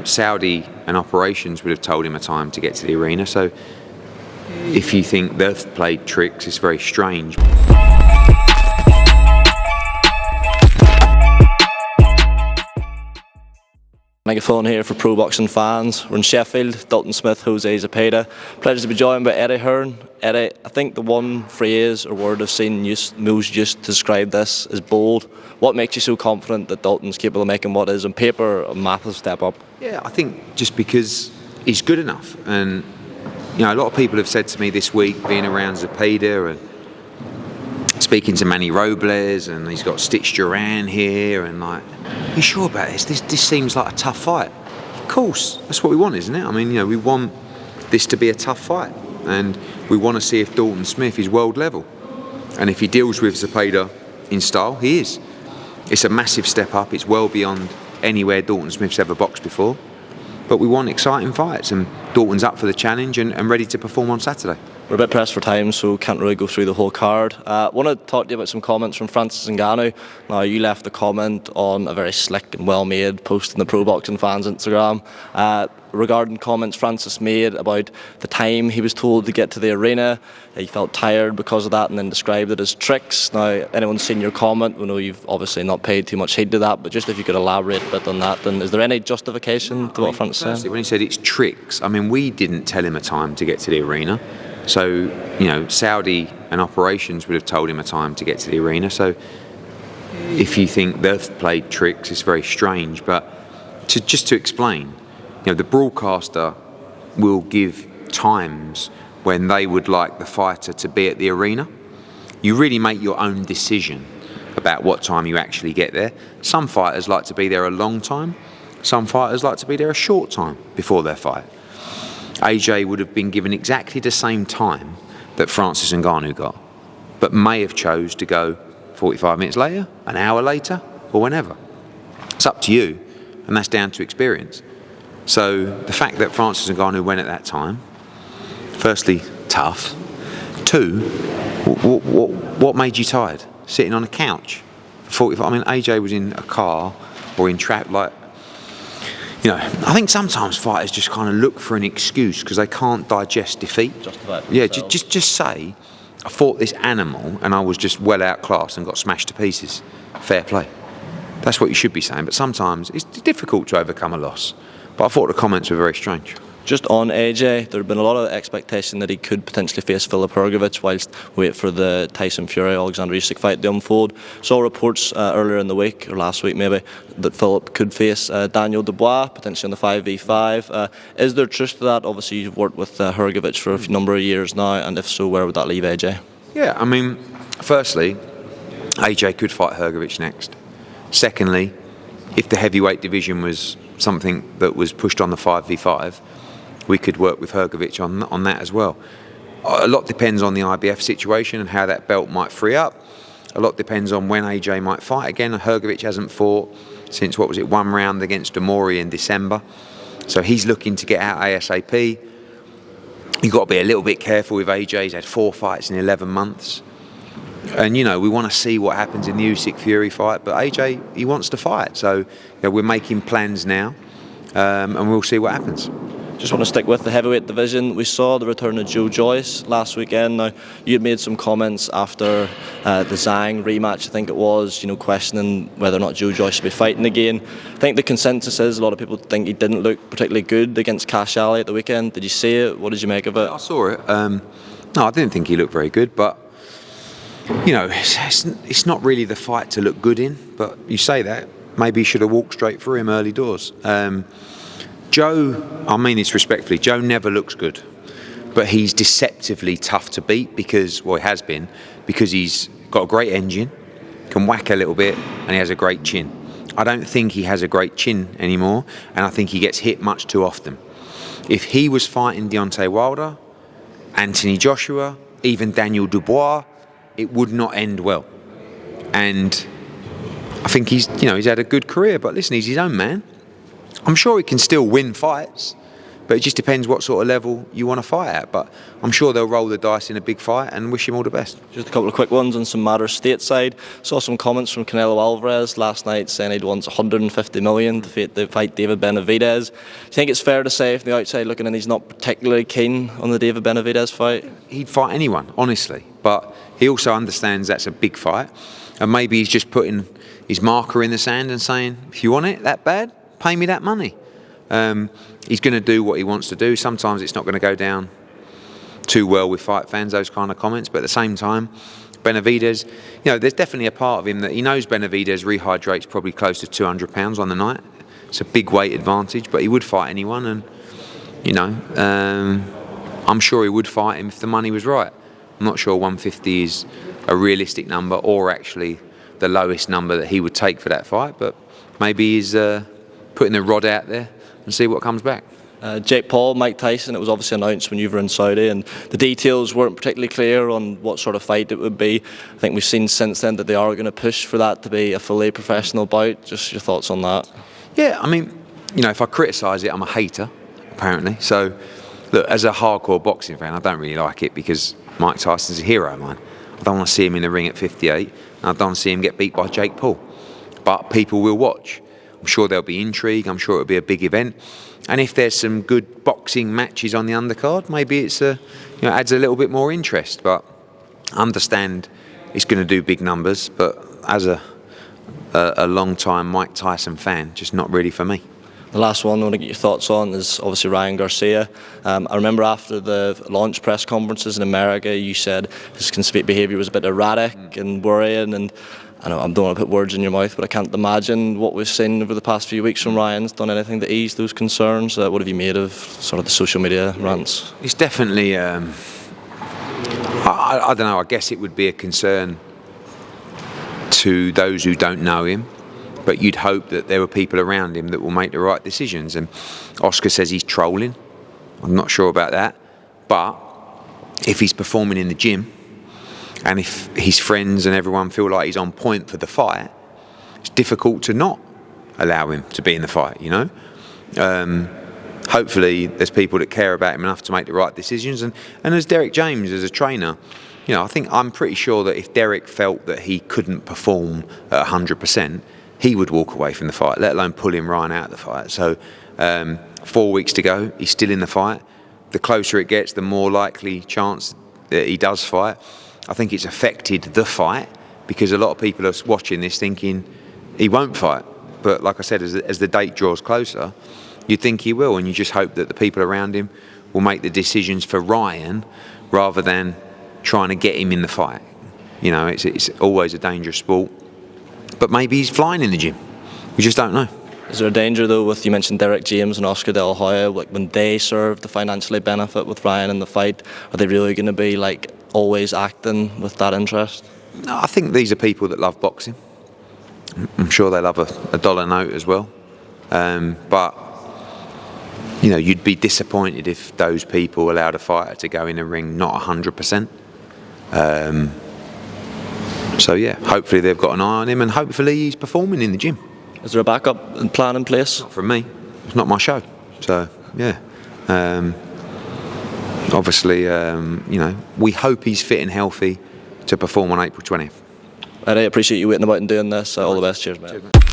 Saudi and Operations would have told him a time to get to the arena. So if you think they've played tricks, it's very strange. Megaphone here for Pro Boxing fans. We're in Sheffield. Dalton Smith, Jose Zepeda. Pleasure to be joined by Eddie Hearn. Eddie, I think the one phrase or word I've seen most used to describe this is bold. What makes you so confident that Dalton's capable of making what is on paper a massive step up? Yeah, I think just because he's good enough. And a lot of people have said to me this week, being around Zepeda and speaking to Manny Robles, and he's got Stitch Duran here, and you sure about this? This seems like a tough fight. Of course, that's what we want, isn't it? I mean, we want this to be a tough fight, and we want to see if Dalton Smith is world level. And if he deals with Zepeda in style, he is. It's a massive step up. It's well beyond anywhere Dalton Smith's ever boxed before. But we want exciting fights, and Dalton's up for the challenge and ready to perform on Saturday. We're a bit pressed for time, so can't really go through the whole card. I want to talk to you about some comments from Francis Ngannou. Now, you left a comment on a very slick and well-made post in the Pro Boxing fans' Instagram regarding comments Francis made about the time he was told to get to the arena. He felt tired because of that and then described it as tricks. Now, anyone's seen your comment, we know you've obviously not paid too much heed to that, but just if you could elaborate a bit on that, then is there any justification to what Francis said? When he said it's tricks, we didn't tell him a time to get to the arena. So, Saudi and Operations would have told him a time to get to the arena. So if you think they've played tricks, it's very strange. But just to explain, the broadcaster will give times when they would like the fighter to be at the arena. You really make your own decision about what time you actually get there. Some fighters like to be there a long time. Some fighters like to be there a short time before their fight. AJ would have been given exactly the same time that Francis Ngannou got, but may have chose to go 45 minutes later, an hour later, or whenever. It's up to you, and that's down to experience. So the fact that Francis Ngannou went at that time, firstly, tough. Two, what made you tired? Sitting on a couch for 45. AJ was in a car or in traffic, I think sometimes fighters just kind of look for an excuse because they can't digest defeat. Just say, I fought this animal and I was just well outclassed and got smashed to pieces. Fair play. That's what you should be saying. But sometimes it's difficult to overcome a loss. But I thought the comments were very strange. Just on AJ, there had been a lot of expectation that he could potentially face Filip Hrgovic whilst wait for the Tyson Fury Alexander Usyk fight to unfold. Saw reports earlier in the week, or last week maybe, that Filip could face Daniel Dubois, potentially on the 5v5. Is there truth to that? Obviously you've worked with Hrgovic for a number of years now, and if so, where would that leave AJ? Yeah, firstly, AJ could fight Hrgovic next. Secondly, if the heavyweight division was something that was pushed on the 5v5, we could work with Hrgovic on that as well. A lot depends on the IBF situation and how that belt might free up. A lot depends on when AJ might fight again. Hrgovic hasn't fought since, one round against Demori in December. So he's looking to get out ASAP. You've got to be a little bit careful with AJ. He's had 4 fights in 11 months. And, we want to see what happens in the Usyk-Fury fight. But AJ, he wants to fight. So we're making plans now, and we'll see what happens. Just want to stick with the heavyweight division. We saw the return of Joe Joyce last weekend. Now, you had made some comments after the Zhang rematch, I think it was, questioning whether or not Joe Joyce should be fighting again. I think the consensus is a lot of people think he didn't look particularly good against Cash Ali at the weekend. Did you see it? What did you make of it? I saw it. No, I didn't think he looked very good, but it's not really the fight to look good in. But you say that, maybe you should have walked straight through him early doors. Joe, I mean this respectfully, Joe never looks good, but he's deceptively tough to beat because he's got a great engine, can whack a little bit, and he has a great chin. I don't think he has a great chin anymore, and I think he gets hit much too often. If he was fighting Deontay Wilder, Anthony Joshua, even Daniel Dubois, it would not end well. And I think he's had a good career, but listen, he's his own man. I'm sure he can still win fights, But it just depends what sort of level you want to fight at. But I'm sure they'll roll the dice in a big fight and wish him all the best. Just a couple of quick ones on some matters stateside. Saw some comments from Canelo Alvarez last night saying he'd want 150 million to fight David Benavidez. Do you think it's fair to say from the outside looking in he's not particularly keen on the David Benavidez fight? He'd fight anyone, honestly. But he also understands that's a big fight. And maybe he's just putting his marker in the sand and saying, if you want it that bad, pay me that money. He's going to do what he wants to do. Sometimes it's not going to go down too well with fight fans, those kind of comments. But at the same time, Benavidez, there's definitely a part of him that he knows Benavidez rehydrates probably close to 200 pounds on the night. It's a big weight advantage, but he would fight anyone. And, I'm sure he would fight him if the money was right. I'm not sure 150 is a realistic number or actually the lowest number that he would take for that fight. But maybe he's putting the rod out there and see what comes back. Jake Paul, Mike Tyson, it was obviously announced when you were in Saudi and the details weren't particularly clear on what sort of fight it would be. I think we've seen since then that they are going to push for that to be a fully professional bout. Just your thoughts on that? Yeah, I mean, if I criticise it, I'm a hater, apparently. So, look, as a hardcore boxing fan, I don't really like it because Mike Tyson's a hero of mine. I don't want to see him in the ring at 58 and I don't want to see him get beat by Jake Paul. But people will watch. I'm sure there'll be intrigue. I'm sure it'll be a big event. And if there's some good boxing matches on the undercard, maybe it's adds a little bit more interest. But I understand it's going to do big numbers. But as a long-time Mike Tyson fan, just not really for me. The last one I want to get your thoughts on is obviously Ryan Garcia. I remember after the launch press conferences in America, you said his behaviour was a bit erratic and worrying. And I don't want to put words in your mouth, but I can't imagine what we've seen over the past few weeks from Ryan's done anything to ease those concerns. What have you made of sort of the social media rants? It's definitely, I don't know, I guess it would be a concern to those who don't know him, but you'd hope that there were people around him that will make the right decisions. And Oscar says he's trolling. I'm not sure about that. But if he's performing in the gym, and if his friends and everyone feel like he's on point for the fight, it's difficult to not allow him to be in the fight, Hopefully there's people that care about him enough to make the right decisions. And as Derek James, as a trainer, I'm pretty sure that if Derek felt that he couldn't perform at 100%, he would walk away from the fight, let alone pulling Ryan out of the fight. So 4 weeks to go, he's still in the fight. The closer it gets, the more likely chance that he does fight. I think it's affected the fight because a lot of people are watching this thinking he won't fight. But like I said, as the date draws closer, you think he will, and you just hope that the people around him will make the decisions for Ryan rather than trying to get him in the fight. It's always a dangerous sport. But maybe he's flying in the gym. We just don't know. Is there a danger though you mentioned Derek James and Oscar De La Hoya, when they serve to financially benefit with Ryan in the fight, are they really going to be always acting with that interest? No, I think these are people that love boxing. I'm sure they love a dollar note as well. But you'd be disappointed if those people allowed a fighter to go in a ring not 100%. So yeah, hopefully they've got an eye on him and hopefully he's performing in the gym. Is there a backup plan in place? Not from me. It's not my show. So yeah. Obviously, we hope he's fit and healthy to perform on April 20th. I appreciate you waiting about and doing this. All the best. Cheers, mate. Cheers, mate.